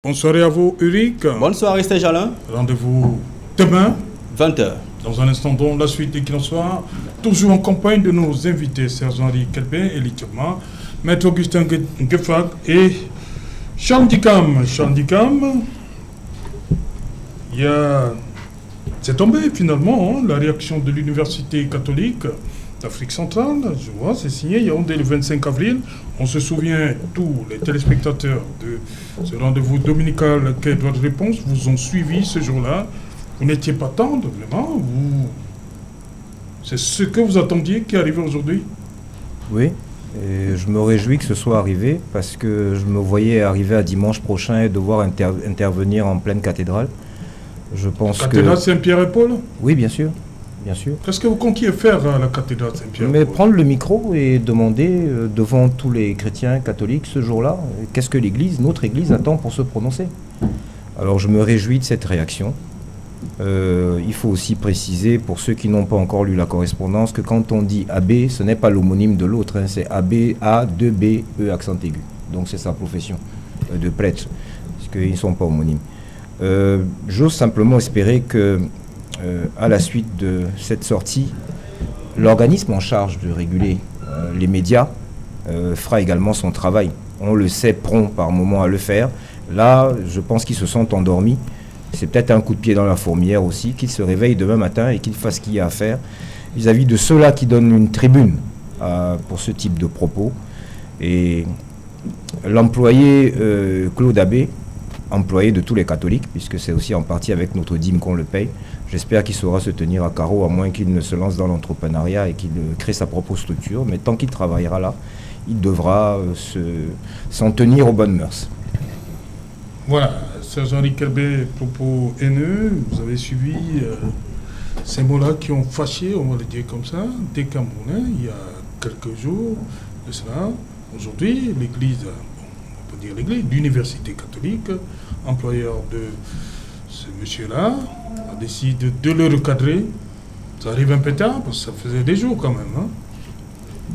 Bonsoir à vous, Ulrich. Bonsoir, Esther Jalin. Rendez-vous demain, 20h. Dans un instant, dans la suite des Soir, toujours en compagnie de nos invités, Serge Henri Kelpin, Elie Turma, Maître Augustin Gueffag et Charles Dicam. Charles Dicam, c'est tombé finalement, la réaction de l'Université catholique d'Afrique centrale. Je vois, c'est signé Yaoundé le 25 avril. On se souvient, tous les téléspectateurs de ce rendez-vous dominical Quai droit de réponse vous ont suivi ce jour-là. Vous n'étiez pas tendre, vraiment. C'est ce que vous attendiez qui arrive aujourd'hui? Oui, et je me réjouis que ce soit arrivé parce que je me voyais arriver à dimanche prochain et devoir intervenir en pleine cathédrale. Je pense cathédrale Saint-Pierre et Paul? Oui, bien sûr. Bien sûr. Qu'est-ce que vous comptiez faire à la cathédrale Saint-Pierre? Mais prendre le micro et demander devant tous les chrétiens catholiques ce jour-là, qu'est-ce que l'Église, notre Église, attend pour se prononcer. Alors je me réjouis de cette réaction. Il faut aussi préciser, pour ceux qui n'ont pas encore lu la correspondance, que quand on dit abbé, ce n'est pas l'homonyme de l'autre, hein, c'est abbé, A, 2B, E, accent aigu. Donc c'est sa profession de prêtre, parce qu'ils ne sont pas homonymes. J'ose simplement espérer que à la suite de cette sortie, l'organisme en charge de réguler les médias fera également son travail. On le sait prompt par moment à le faire. Là, je pense qu'ils se sont endormis. C'est peut-être un coup de pied dans la fourmilière aussi, qu'ils se réveillent demain matin et qu'ils fassent ce qu'il y a à faire vis-à-vis de ceux-là qui donnent une tribune pour ce type de propos. Et l'employé Claude Abbé, employé de tous les catholiques, puisque c'est aussi en partie avec notre dîme qu'on le paye. J'espère qu'il saura se tenir à carreau, à moins qu'il ne se lance dans l'entrepreneuriat et qu'il crée sa propre structure. Mais tant qu'il travaillera là, il devra s'en tenir aux bonnes mœurs. Voilà, Serge Henri Kelpin, propos haineux, vous avez suivi ces mots-là qui ont fâché, on va le dire comme ça, des Camerounais, il y a quelques jours de cela. Aujourd'hui, l'Église, on peut dire l'Église, l'Université catholique, employeur de ce monsieur-là, a décidé de le recadrer. Ça arrive un peu tard, parce que ça faisait des jours quand même. Hein.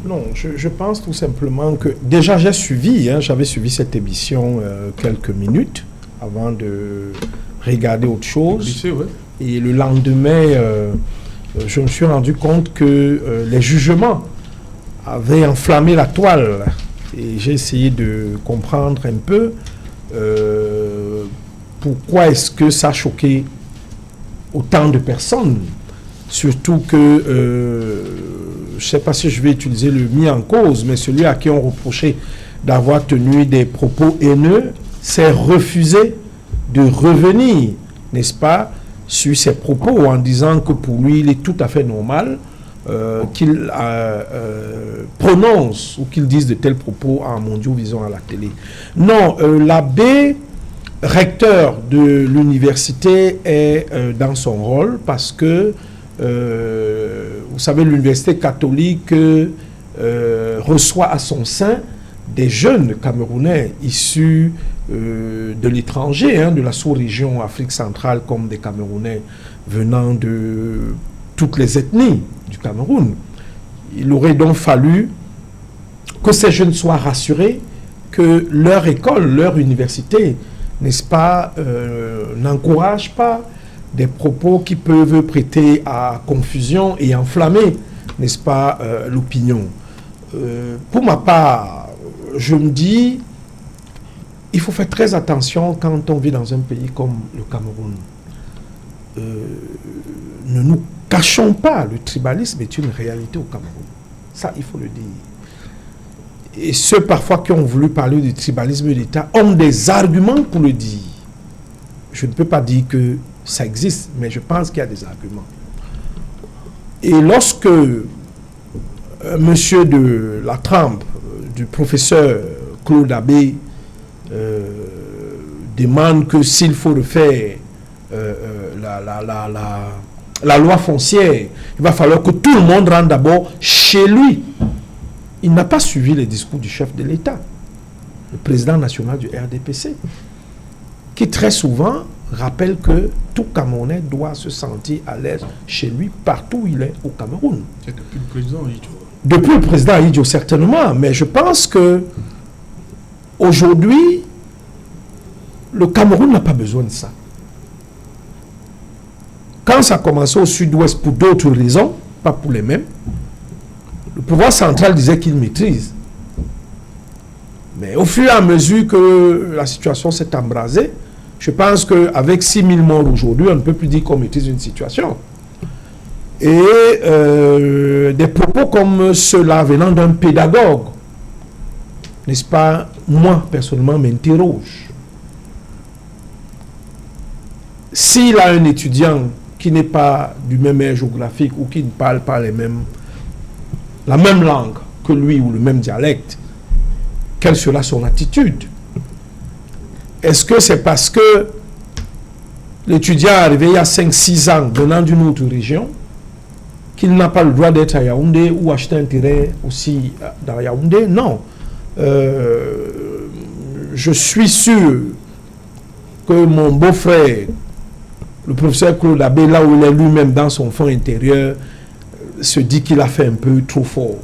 Non, je pense tout simplement que... Déjà, j'avais suivi cette émission quelques minutes avant de regarder autre chose. Lycée, ouais. Et le lendemain, je me suis rendu compte que les jugements avaient enflammé la toile. Et j'ai essayé de comprendre un peu pourquoi est-ce que ça a choqué autant de personnes. Surtout que, je ne sais pas si je vais utiliser le mis en cause, mais celui à qui on reprochait d'avoir tenu des propos haineux s'est refusé de revenir, n'est-ce pas, sur ses propos en disant que pour lui, il est tout à fait normal qu'il prononce ou qu'il dise de tels propos en mondio-vision à la télé. Non, l'abbé recteur de l'université est dans son rôle parce que, vous savez, l'université catholique reçoit à son sein des jeunes Camerounais issus de l'étranger, hein, de la sous-région Afrique centrale, comme des Camerounais venant de toutes les ethnies du Cameroun. Il aurait donc fallu que ces jeunes soient rassurés que leur école, leur université, n'est-ce pas, n'encourage pas des propos qui peuvent prêter à confusion et enflammer, n'est-ce pas, l'opinion. Pour ma part, je me dis, il faut faire très attention quand on vit dans un pays comme le Cameroun. Ne nous cachons pas, le tribalisme est une réalité au Cameroun. Ça, il faut le dire. Et ceux parfois qui ont voulu parler du tribalisme de l'État ont des arguments pour le dire. Je ne peux pas dire que ça existe, mais je pense qu'il y a des arguments. Et lorsque monsieur de la trempe du professeur Claude Abbé demande que s'il faut refaire la loi foncière, il va falloir que tout le monde rentre d'abord chez lui. Il n'a pas suivi les discours du chef de l'État, le président national du RDPC, qui très souvent rappelle que tout Camerounais doit se sentir à l'aise chez lui, partout où il est au Cameroun. C'est depuis le président Idjo. Depuis le président Idjo, certainement, mais je pense que aujourd'hui, le Cameroun n'a pas besoin de ça. Quand ça a commencé au sud-ouest pour d'autres raisons, pas pour les mêmes, le pouvoir central disait qu'il maîtrise. Mais au fur et à mesure que la situation s'est embrasée, je pense qu'avec 6 000 morts aujourd'hui, on ne peut plus dire qu'on maîtrise une situation. Et des propos comme ceux-là venant d'un pédagogue, n'est-ce pas, moi, personnellement, m'interroge. S'il a un étudiant qui n'est pas du même aire géographique ou qui ne parle pas la même langue que lui ou le même dialecte, quelle sera son attitude? Est-ce que c'est parce que l'étudiant est arrivé il y a 5-6 ans venant d'une autre région qu'il n'a pas le droit d'être à Yaoundé ou acheter un terrain aussi dans Yaoundé? Non. Je suis sûr que mon beau-frère, le professeur Claude Abbé, là où il est lui-même dans son fond intérieur, se dit qu'il a fait un peu trop fort.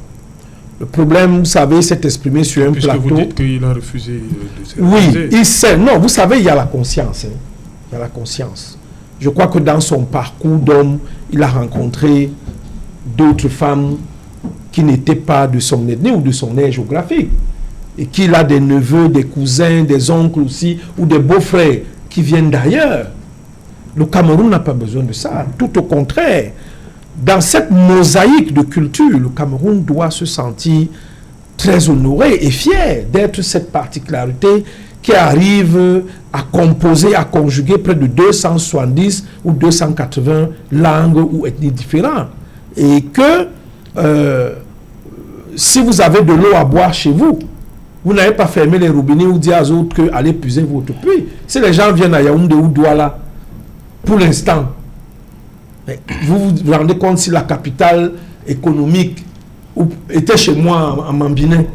Le problème, vous savez, s'est exprimé sur un plateau. Puisque vous dites qu'il a refusé de se Oui, réaliser. il sait. Non, vous savez, il y a la conscience. Hein. Il y a la conscience. Je crois que dans son parcours d'homme, il a rencontré d'autres femmes qui n'étaient pas de son ethnie ou de son aire géographique. Et qu'il a des neveux, des cousins, des oncles aussi, ou des beaux-frères qui viennent d'ailleurs. Le Cameroun n'a pas besoin de ça. Tout au contraire. Dans cette mosaïque de culture, le Cameroun doit se sentir très honoré et fier d'être cette particularité qui arrive à composer, à conjuguer près de 270 ou 280 langues ou ethnies différentes. Et que si vous avez de l'eau à boire chez vous, vous n'avez pas fermé les robinets ou dit aux autres que allez puiser votre puits. Si les gens viennent à Yaoundé ou Douala, pour l'instant, vous vous rendez compte si la capitale économique était chez moi en Mambinet,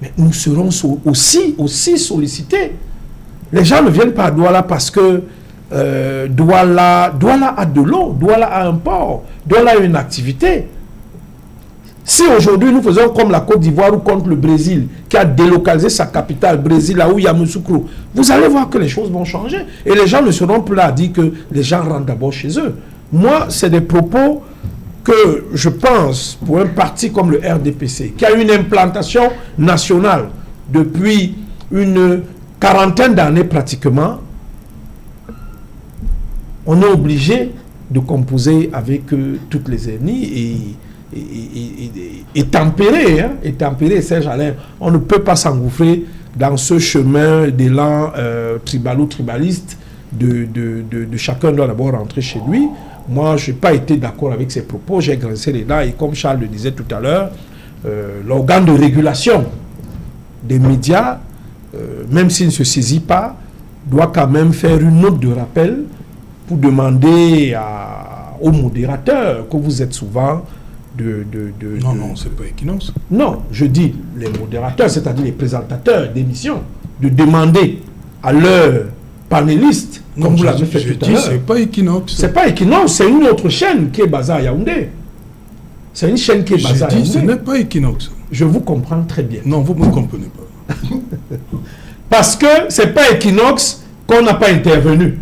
mais nous serons aussi sollicités. Les gens ne viennent pas à Douala parce que Douala a de l'eau, Douala a un port, Douala a une activité. Si aujourd'hui nous faisons comme la Côte d'Ivoire ou contre le Brésil, qui a délocalisé sa capitale, Brésil, là où il y a Yamoussoukro, vous allez voir que les choses vont changer. Et les gens ne seront plus là à dire que les gens rentrent d'abord chez eux. Moi, c'est des propos que je pense, pour un parti comme le RDPC, qui a une implantation nationale depuis une quarantaine d'années pratiquement, on est obligé de composer avec toutes les ethnies et tempérer, hein, et tempérer, Serge Alain. On ne peut pas s'engouffrer dans ce chemin d'élan tribalo-tribaliste de chacun doit d'abord rentrer chez lui. Moi, je n'ai pas été d'accord avec ces propos, j'ai grincé les dents, et comme Charles le disait tout à l'heure, l'organe de régulation des médias, même s'il ne se saisit pas, doit quand même faire une note de rappel pour demander aux modérateurs, que vous êtes souvent Non, c'est pas Equinox. Non, je dis les modérateurs, c'est-à-dire les présentateurs d'émissions, de demander à leurs panélistes, comme vous l'avez fait tout à l'heure. C'est pas Equinox. C'est pas Equinox, c'est une autre chaîne qui est basée à Yaoundé. C'est une chaîne qui est basée à Yaoundé. Ce n'est pas Equinox. Je vous comprends très bien. Non, vous ne me comprenez pas. Parce que c'est pas Equinox qu'on n'a pas intervenu.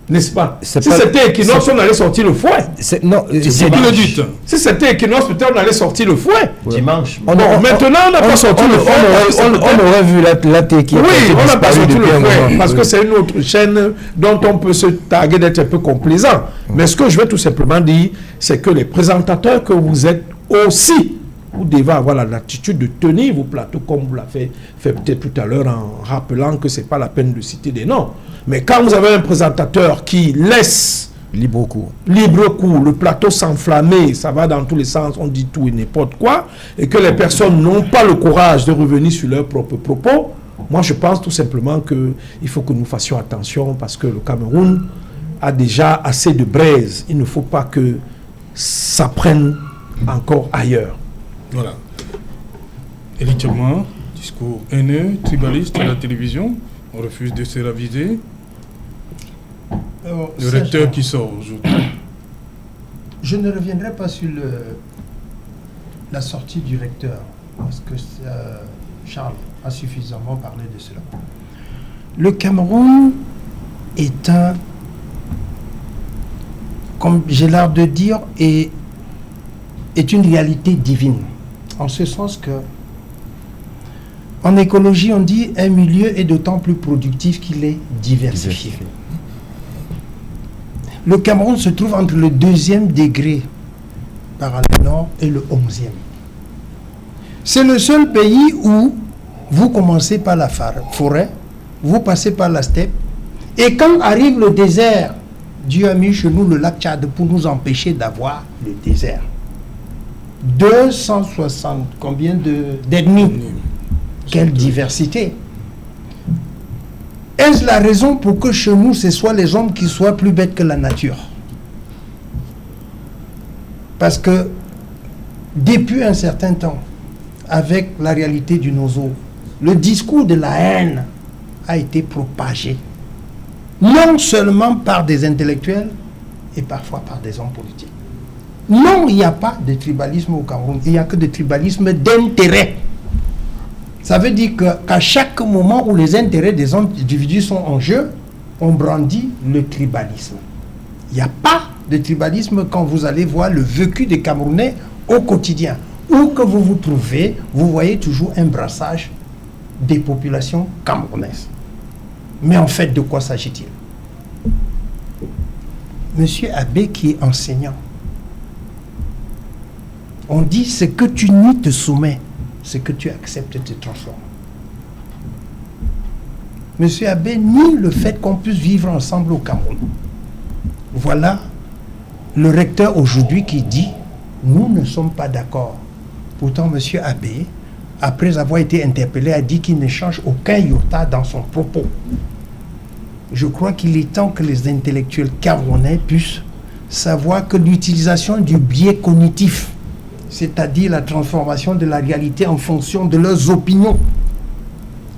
N'est-ce pas? Si c'était Equinox, on allait sortir le fouet. Non, c'est vous le dites. Si c'était Equinox, peut-être on allait sortir le fouet. Dimanche. Maintenant, on n'a pas sorti le fouet. On aurait vu la qui oui, on n'a pas sorti le fouet. Parce que c'est une autre chaîne dont on peut se targuer d'être un peu complaisant. Mais ce que je veux tout simplement dire, c'est que les présentateurs que vous êtes aussi, vous devez avoir l'attitude de tenir vos plateaux comme vous l'avez fait peut-être tout à l'heure en rappelant que ce n'est pas la peine de citer des noms. Mais quand vous avez un présentateur qui laisse libre cours, le plateau s'enflammer, ça va dans tous les sens, on dit tout et n'importe quoi, et que les personnes n'ont pas le courage de revenir sur leurs propres propos, moi je pense tout simplement qu'il faut que nous fassions attention parce que le Cameroun a déjà assez de braise. Il ne faut pas que ça prenne encore ailleurs. Voilà. Élitement, discours haineux, tribaliste à la télévision, on refuse de se raviser. Le recteur qui sort aujourd'hui. Je ne reviendrai pas sur la sortie du recteur, parce que Charles a suffisamment parlé de cela. Le Cameroun est comme j'ai l'air de dire, est une réalité divine. En ce sens que, en écologie, on dit un milieu est d'autant plus productif qu'il est diversifié. Le Cameroun se trouve entre le 2e degré parallèle nord et le 11e. C'est le seul pays où vous commencez par la forêt, vous passez par la steppe, et quand arrive le désert, Dieu a mis chez nous le lac Tchad pour nous empêcher d'avoir le désert. 260, combien d'ennemis? Quelle diversité! Est-ce la raison pour que chez nous, ce soit les hommes qui soient plus bêtes que la nature? Parce que depuis un certain temps, avec la réalité du nozo, le discours de la haine a été propagé, non seulement par des intellectuels et parfois par des hommes politiques. Non, il n'y a pas de tribalisme au Cameroun, il n'y a que de tribalisme d'intérêt. Ça veut dire qu'à chaque moment où les intérêts des individus sont en jeu, on brandit le tribalisme. Il n'y a pas de tribalisme quand vous allez voir le vécu des Camerounais au quotidien. Où que vous vous trouvez, vous voyez toujours un brassage des populations camerounaises. Mais en fait, de quoi s'agit-il? Monsieur Abbé qui est enseignant, on dit ce que tu nies te soumets, ce que tu acceptes te transforme. Monsieur Abbé nie le fait qu'on puisse vivre ensemble au Cameroun. Voilà le recteur aujourd'hui qui dit nous ne sommes pas d'accord. Pourtant, monsieur Abbé, après avoir été interpellé, a dit qu'il ne change aucun iota dans son propos. Je crois qu'il est temps que les intellectuels camerounais puissent savoir que l'utilisation du biais cognitif, c'est-à-dire la transformation de la réalité en fonction de leurs opinions,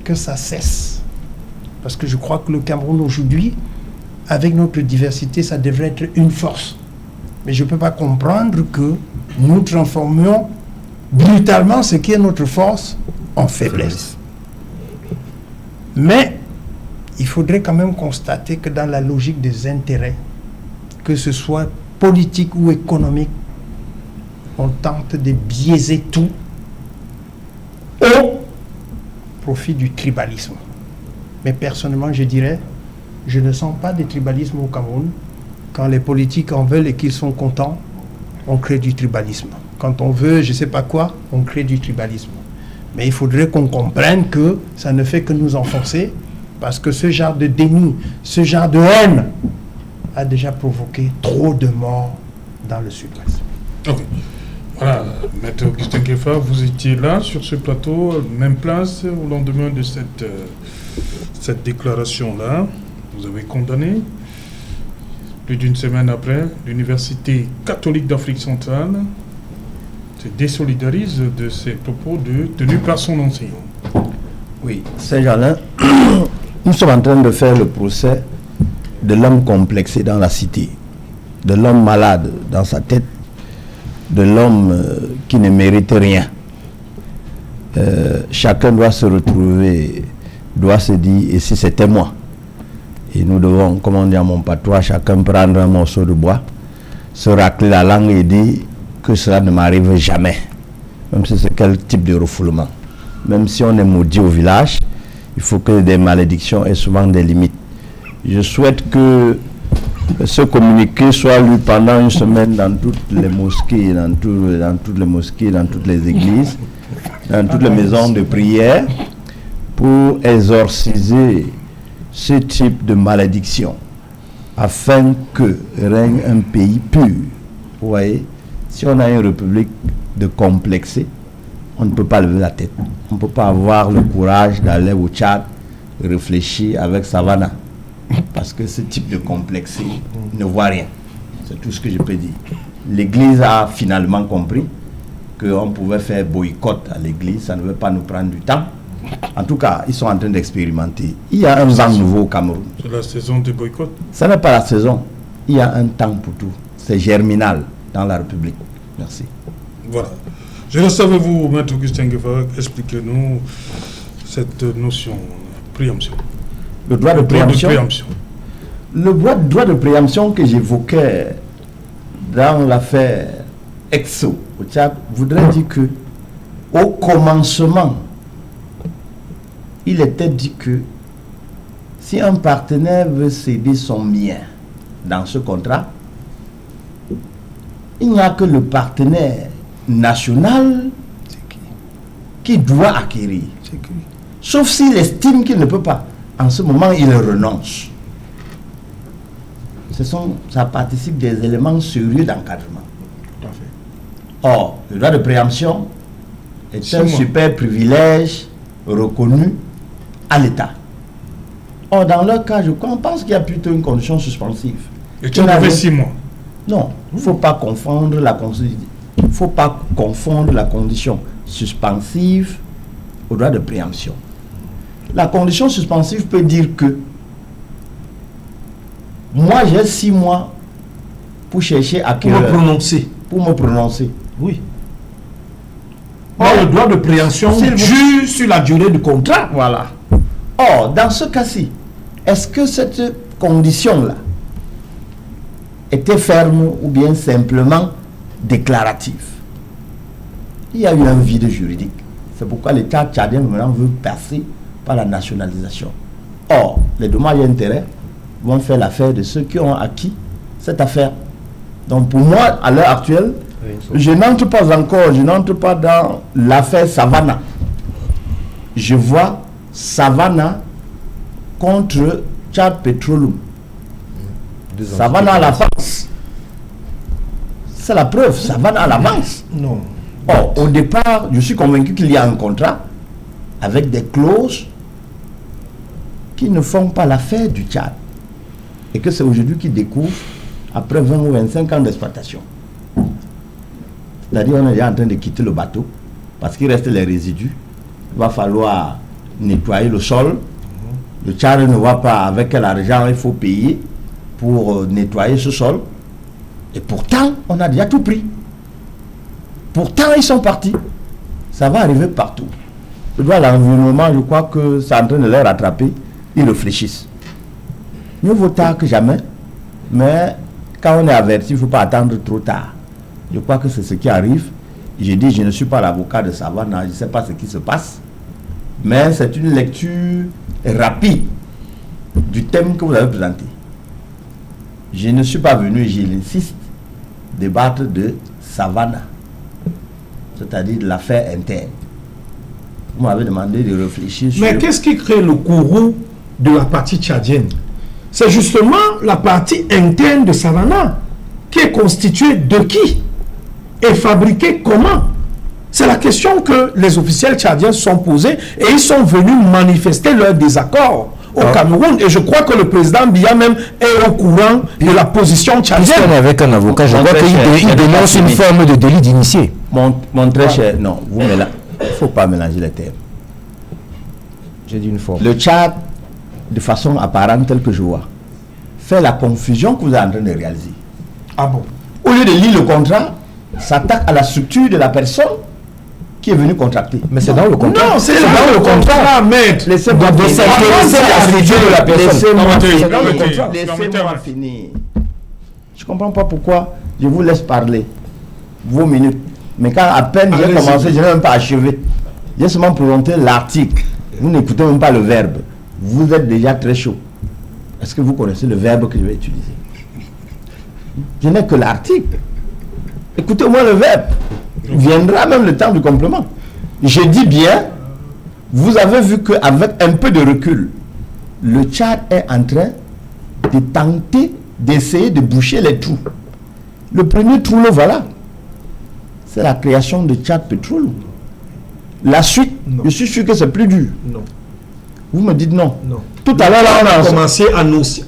que ça cesse. Parce que je crois que le Cameroun aujourd'hui, avec notre diversité, ça devrait être une force. Mais je ne peux pas comprendre que nous transformions brutalement ce qui est notre force en faiblesse. Mais il faudrait quand même constater que dans la logique des intérêts, que ce soit politique ou économique, on tente de biaiser tout au profit du tribalisme. Mais personnellement, je dirais, je ne sens pas de tribalisme au Cameroun. Quand les politiques en veulent et qu'ils sont contents, on crée du tribalisme. Quand on veut, je ne sais pas quoi, on crée du tribalisme. Mais il faudrait qu'on comprenne que ça ne fait que nous enfoncer, parce que ce genre de déni, ce genre de haine a déjà provoqué trop de morts dans le sud-ouest. Ok. Voilà, Maître Augustin Kefa, vous étiez là sur ce plateau, même place au lendemain de cette déclaration-là. Vous avez condamné. Plus d'une semaine après, l'Université catholique d'Afrique centrale se désolidarise de ces propos tenus par son enseignant. Oui, Saint-Germain, nous sommes en train de faire le procès de l'homme complexé dans la cité, de l'homme malade dans sa tête, de l'homme qui ne mérite rien. Chacun doit se retrouver, doit se dire, et si c'était moi? Et nous devons, comme on dit à mon patois, chacun prendre un morceau de bois, se racler la langue et dire que cela ne m'arrive jamais. Même si c'est quel type de refoulement. Même si on est maudit au village, il faut que des malédictions aient souvent des limites. Je souhaite que ce communiqué soit lu pendant une semaine dans toutes les mosquées, dans toutes les mosquées, dans toutes les églises, dans toutes les maisons de prière, pour exorciser ce type de malédiction, afin que règne un pays pur. Vous voyez, si on a une république de complexés, on ne peut pas lever la tête. On ne peut pas avoir le courage d'aller au Tchad, réfléchir avec Savannah. Parce que ce type de complexé ne voit rien. C'est tout ce que je peux dire. L'Église a finalement compris qu'on pouvait faire boycott à l'Église, ça ne veut pas nous prendre du temps. En tout cas, ils sont en train d'expérimenter. Il y a un vent nouveau au Cameroun. C'est la saison de boycott. Ça n'est pas la saison. Il y a un temps pour tout. C'est germinal dans la République. Merci. Voilà. Je reste avec vous, Maître Augustin Kefa. Expliquez-nous cette notion, préemption. Le droit de préemption. Le droit de préemption que j'évoquais dans l'affaire Exo au Tchad voudrait dire que au commencement, il était dit que si un partenaire veut céder son bien dans ce contrat, il n'y a que le partenaire national qui doit acquérir. Sauf s'il estime qu'il ne peut pas. En ce moment, il renonce. Ça participe des éléments sérieux d'encadrement. Or, le droit de préemption est un super privilège reconnu à l'État. Or, dans leur cas, je pense qu'il y a plutôt une condition suspensive. Et tu avais 6 mois. Non, il ne faut pas confondre la condition suspensive au droit de préemption. La condition suspensive peut dire que moi j'ai 6 mois pour chercher à pour me prononcer. Oui. Or, le droit de préemption jure sur la durée du contrat. Voilà. Or, dans ce cas-ci, est-ce que cette condition-là était ferme ou bien simplement déclarative? Il y a eu un vide juridique. C'est pourquoi l'État tchadien maintenant veut passer par la nationalisation. Or, les dommages et intérêts vont faire l'affaire de ceux qui ont acquis cette affaire. Donc pour moi, à l'heure actuelle, je n'entre pas dans l'affaire Savannah. Je vois Savannah contre Tchad Petroleum. Savannah à l'avance. C'est la preuve, Savannah à l'avance. Non. Or, au départ, je suis convaincu qu'il y a un contrat avec des clauses qui ne font pas l'affaire du Tchad. Et que c'est aujourd'hui qu'ils découvrent après 20 ou 25 ans d'exploitation. C'est-à-dire qu'on est déjà en train de quitter le bateau parce qu'il reste les résidus. Il va falloir nettoyer le sol. Le Tchad ne voit pas avec quel argent il faut payer pour nettoyer ce sol. Et pourtant, on a déjà tout pris. Pourtant, ils sont partis. Ça va arriver partout. Le droit à l'environnement, je crois que c'est en train de les rattraper. Ils réfléchissent. Mieux vaut tard que jamais. Mais quand on est averti, il ne faut pas attendre trop tard. Je crois que c'est ce qui arrive. J'ai dit, je ne suis pas l'avocat de Savannah, je ne sais pas ce qui se passe. Mais c'est une lecture rapide du thème que vous avez présenté. Je ne suis pas venu, et j'insiste, débattre de Savannah, c'est-à-dire de l'affaire interne. Vous m'avez demandé de réfléchir sur... Mais qu'est-ce qui crée le courroux de la partie tchadienne? C'est justement la partie interne de Savannah qui est constituée de qui et fabriquée comment? C'est la question que les officiels tchadiens se sont posés et ils sont venus manifester leur désaccord au Cameroun. Et je crois que le président Biya même est au courant de la position tchadienne. Avec un avocat, je crois qu'il dénonce une forme de délit d'initié. Mon très cher, non, il ne faut pas mélanger les termes. J'ai dit une forme. Le Tchad, de façon apparente telle que je vois, fait la confusion que vous êtes en train de réaliser. Ah bon? Au lieu de lire le contrat, s'attaque à la structure de la personne qui est venue contracter. Mais c'est dans le contrat. Non, c'est dans le contrat, maître. Laissez-moi finir. Je ne comprends pas pourquoi je vous laisse parler vos minutes. Mais quand à peine j'ai commencé, je n'ai même pas achevé. J'ai seulement présenté l'article. Vous n'écoutez même pas le verbe. Vous êtes déjà très chaud. Est-ce que vous connaissez le verbe que je vais utiliser? Je n'ai que l'article. Écoutez-moi le verbe. Viendra même le temps du complément. Je dis bien, vous avez vu qu'avec un peu de recul, le Tchad est en train de tenter d'essayer de boucher les trous. Le premier trou, le voilà. C'est la création de Tchad Petroleum. La suite, non. Je suis sûr que c'est plus dur. Non. Vous me dites non. Non. Tout à l'heure, on a commencé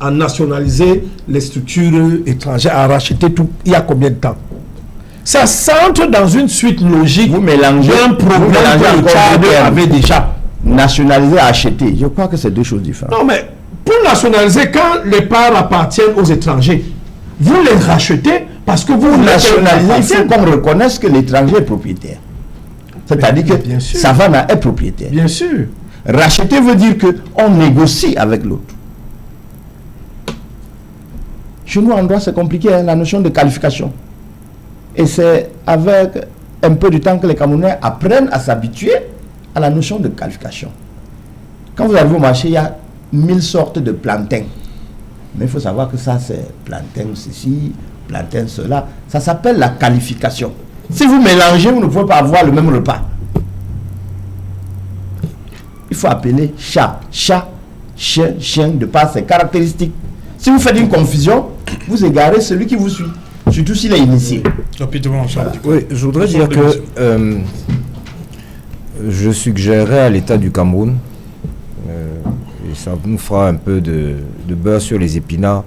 à nationaliser les structures étrangères, à racheter tout. Il y a combien de temps? Ça s'entre dans une suite logique. Vous mélangez un problème que le Tchad avait déjà. Nationaliser, acheter. Je crois que c'est deux choses différentes. Non, mais pour nationaliser, quand les parts appartiennent aux étrangers, vous les rachetez parce que vous nationalisez. Il faut qu'on reconnaisse que l'étranger est propriétaire. C'est-à-dire que Savannah est propriétaire. Bien sûr. Racheter veut dire qu'on négocie avec l'autre. Chez nous, en droit, c'est compliqué, hein, la notion de qualification. Et c'est avec un peu de temps que les Camerounais apprennent à s'habituer à la notion de qualification. Quand vous arrivez au marché, il y a 1000 sortes de plantains. Mais il faut savoir que ça, c'est plantain ceci, plantain cela. Ça s'appelle la qualification. Si vous mélangez, vous ne pouvez pas avoir le même repas. Il faut appeler chat, chat, chien, chien, de par ses caractéristiques. Si vous faites une confusion, vous égarez celui qui vous suit. Surtout s'il est initié. Rapidement, oui, je voudrais dire que je suggérerais à l'État du Cameroun, et ça nous fera un peu de beurre sur les épinards,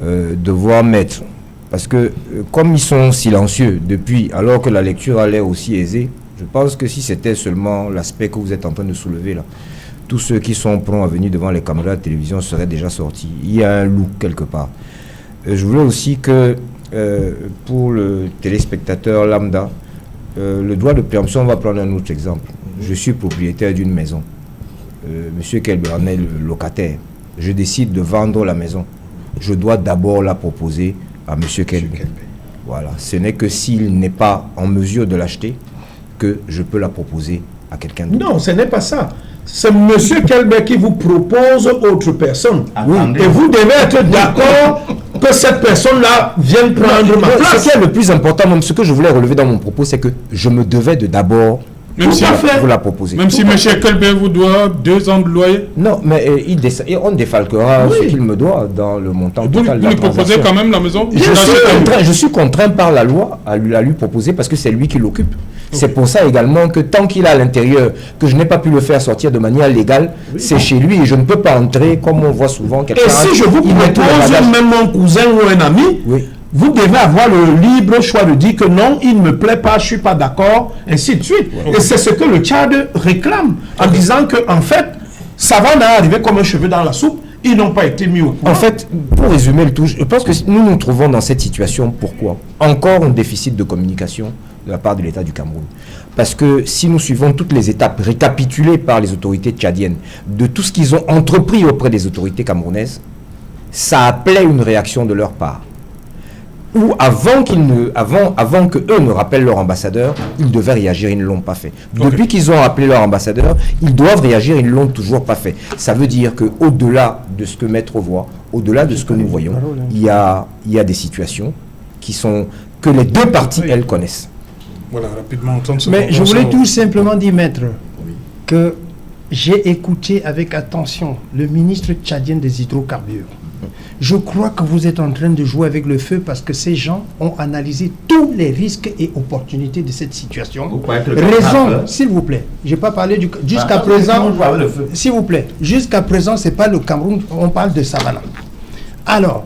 devoir mettre, parce que comme ils sont silencieux depuis, alors que la lecture a l'air aussi aisée, je pense que si c'était seulement l'aspect que vous êtes en train de soulever là, tous ceux qui sont prompts à venir devant les caméras de télévision seraient déjà sortis. Il y a un loup quelque part. Je voulais aussi que pour le téléspectateur lambda, le droit de préemption, on va prendre un autre exemple. Je suis propriétaire d'une maison. Monsieur Kelbe en est le locataire. Je décide de vendre la maison. Je dois d'abord la proposer à Monsieur Kelbe. Voilà. Ce n'est que s'il n'est pas en mesure de l'acheter que je peux la proposer à quelqu'un d'autre. Non, ce n'est pas ça. C'est Monsieur Kelbe qui vous propose autre personne. Oui. Et vous devez être d'accord que cette personne-là vienne prendre ma place. Ce qui est le plus important, même ce que je voulais relever dans mon propos, c'est que je me devais de d'abord vous la proposer. Même si M. Kelbe vous doit 2 ans de loyer. Non, mais on défalquera ce qu'il me doit dans le montant total de la Vous lui proposez transaction. quand même la maison? Je suis contraint par la loi à lui proposer parce que c'est lui qui l'occupe. C'est pour ça également que tant qu'il est à l'intérieur, que je n'ai pas pu le faire sortir de manière légale, c'est chez lui et je ne peux pas entrer comme on voit souvent quelqu'un. Et si je vous propose même mon cousin ou un ami, oui, vous devez avoir le libre choix de dire que non, il ne me plaît pas, je ne suis pas d'accord, ainsi de suite. Et c'est ce que le Tchad réclame en disant que en fait, ça va arriver comme un cheveu dans la soupe. Ils n'ont pas été mis au courant. En fait, pour résumer le tout, je pense que nous nous trouvons dans cette situation. Pourquoi? Encore un déficit de communication de la part de l'État du Cameroun. Parce que si nous suivons toutes les étapes récapitulées par les autorités tchadiennes de tout ce qu'ils ont entrepris auprès des autorités camerounaises, ça appelait une réaction de leur part. Ou avant que eux ne rappellent leur ambassadeur, ils devaient réagir, ils ne l'ont pas fait. Depuis qu'ils ont appelé leur ambassadeur, ils doivent réagir, ils ne l'ont toujours pas fait. Ça veut dire qu'au-delà de ce que Maître voit, au-delà de ce que nous voyons, il y a des situations que les deux parties, elles, connaissent. Voilà, rapidement. Mais je voulais tout simplement dire, Maître, que j'ai écouté avec attention le ministre tchadien des hydrocarbures. Je crois que vous êtes en train de jouer avec le feu parce que ces gens ont analysé tous les risques et opportunités de cette situation. Raison, s'il vous plaît. Je n'ai pas parlé jusqu'à présent. S'il vous plaît, jusqu'à présent, ce n'est pas le Cameroun, on parle de Savannah. Alors,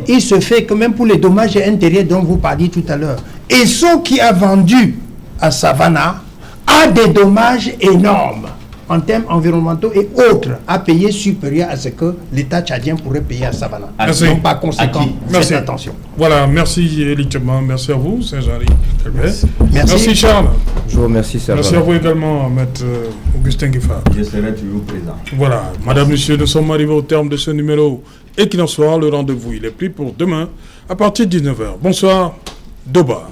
il se fait que même pour les dommages et intérêts dont vous parliez tout à l'heure, et ceux qui a vendu à Savannah a des dommages énormes en termes environnementaux et autres à payer supérieur à ce que l'État tchadien pourrait payer à Savannah. Merci. Donc, par conséquent, merci. Attention. Voilà, merci Élie Tchema, merci à vous, Saint-Jean-Ri. Merci Charles. Je vous remercie, Serge. Merci à vous également, Maître Augustin Guiffard. Je serai toujours présent. Voilà, Madame, Monsieur, nous sommes arrivés au terme de ce numéro. Et qu'il en soit, le rendez-vous, il est pris pour demain à partir de 19h. Bonsoir, Doba.